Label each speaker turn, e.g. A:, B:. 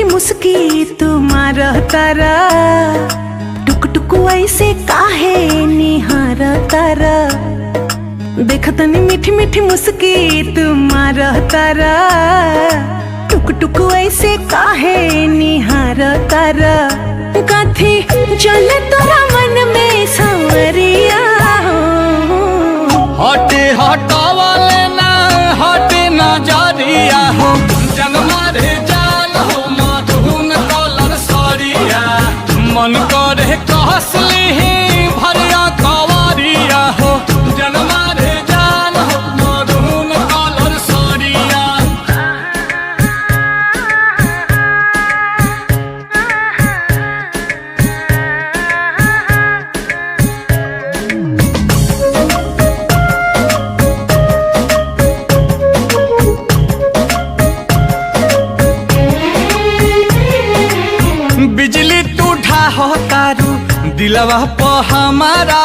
A: मीठी मुस्की तुम्हार तारा, टुक टुक ऐसे काहे निहार तारा। देखतनी मीठी मीठी मुस्की तुम्हार तारा, टुक टुक ऐसे काहे निहार तारा। कथी चले तोरा मन में सांवरिया,
B: हटे हटावले ना हटे नजरिया हो, जनमा रे जान हो मधुन कलर सरिया। मन करे कहसली भरिया कवरिया हो, जनमा रे जान हो मधुन कलर सरिया। बिजली टूठा हो तारू दिलवा प हमारा